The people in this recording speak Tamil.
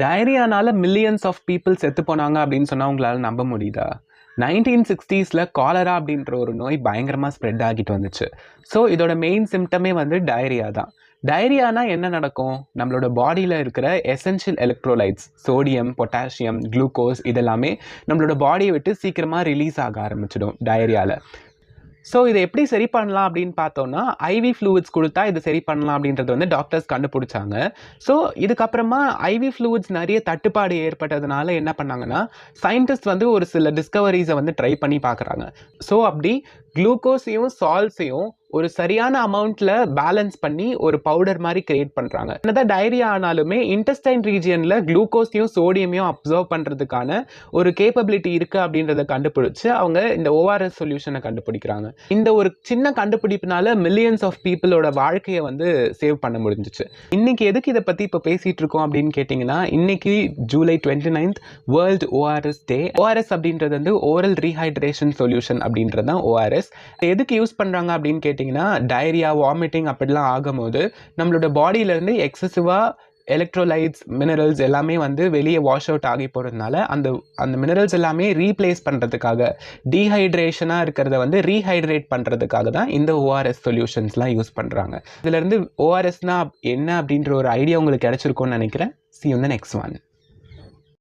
டயரியானால மில்லியன்ஸ் ஆஃப் பீப்புள் செத்து போனாங்க அப்படின்னு சொன்னால் உங்களால் நம்ப முடியுதா? 1960s காலரா அப்படின்ற ஒரு நோய் பயங்கரமாக ஸ்ப்ரெட் ஆகிட்டு வந்துச்சு. ஸோ இதோட மெயின் சிம்டமே வந்து டயரியா தான். டயரியானா என்ன நடக்கும்? நம்மளோட பாடியில் இருக்கிற essential electrolytes sodium, potassium, glucose இதெல்லாமே நம்மளோட பாடியை விட்டு சீக்கிரமாக ரிலீஸ் ஆக ஆரம்பிச்சிடும் டயரியாவில். ஸோ இதை எப்படி சரி பண்ணலாம் அப்படின்னு பார்த்தோன்னா, ஐவி ஃப்ளூயிட்ஸ் கொடுத்தா இதை சரி பண்ணலாம் அப்படின்றது வந்து டாக்டர்ஸ் கண்டுபிடிச்சாங்க. ஸோ இதுக்கப்புறமா ஐவி ஃப்ளூயிட்ஸ் நிறைய தட்டுப்பாடு ஏற்பட்டதுனால என்ன பண்ணாங்கன்னா, சயின்டிஸ்ட் வந்து ஒரு சில டிஸ்கவரிஸை வந்து ட்ரை பண்ணி பார்க்குறாங்க. ஸோ அப்படி குளுக்கோஸையும் சால்ட்ஸையும் ஒரு சரியான அமௌண்ட்டில் பேலன்ஸ் பண்ணி ஒரு பவுடர் மாதிரி கிரியேட் பண்ணுறாங்க. என்னதான் டயரியா ஆனாலுமே இன்டெஸ்டைன் ரீஜியனில் குளுக்கோஸையும் சோடியமையும் அப்சர்வ் பண்ணுறதுக்கான ஒரு கேப்பபிலிட்டி இருக்குது அப்படின்றத கண்டுபிடிச்சு அவங்க இந்த ஓஆர்எஸ் சொல்யூஷனை கண்டுபிடிக்கிறாங்க. இந்த ஒரு சின்ன கண்டுபிடிப்புனால மில்லியன்ஸ் ஆஃப் பீப்புளோட வாழ்க்கையை வந்து சேவ் பண்ண முடிஞ்சிச்சு. இன்னைக்கு எதுக்கு இதை பற்றி இப்போ பேசிகிட்டு இருக்கோம் அப்படின்னு கேட்டிங்கன்னா, இன்னைக்கு ஜூலை 29th வேர்ல்டு ஓஆர்எஸ் டே. ஓஆர்எஸ் அப்படின்றது வந்து ஓரல் ரீஹைட்ரேஷன் சொல்யூஷன் அப்படின்றது தான் ஓஆர்எஸ். எதுக்கு யூஸ் பண்ணுறாங்க அப்படின்னு கேட்டிங்கன்னா, டயரியா, வாமிட்டிங் அப்படிலாம் ஆகும்போது நம்மளோட பாடியிலேருந்து எக்ஸசிவாக எலக்ட்ரோலைட்ஸ், மினரல்ஸ் எல்லாமே வந்து வெளியே வாஷ் அவுட் ஆகி போகிறதுனால அந்த மினரல்ஸ் எல்லாமே ரீப்ளேஸ் பண்ணுறதுக்காக, டீஹைட்ரேஷனாக இருக்கிறத வந்து ரீஹைட்ரேட் பண்ணுறதுக்காக தான் இந்த ஓஆர்எஸ் சொல்யூஷன்ஸ்லாம் யூஸ் பண்ணுறாங்க. இதுலேருந்து ஓஆர்எஸ்னால் என்ன அப்படின்ற ஒரு ஐடியா உங்களுக்கு கிடச்சிருக்கும்னு நினைக்கிறேன். See you in the next one.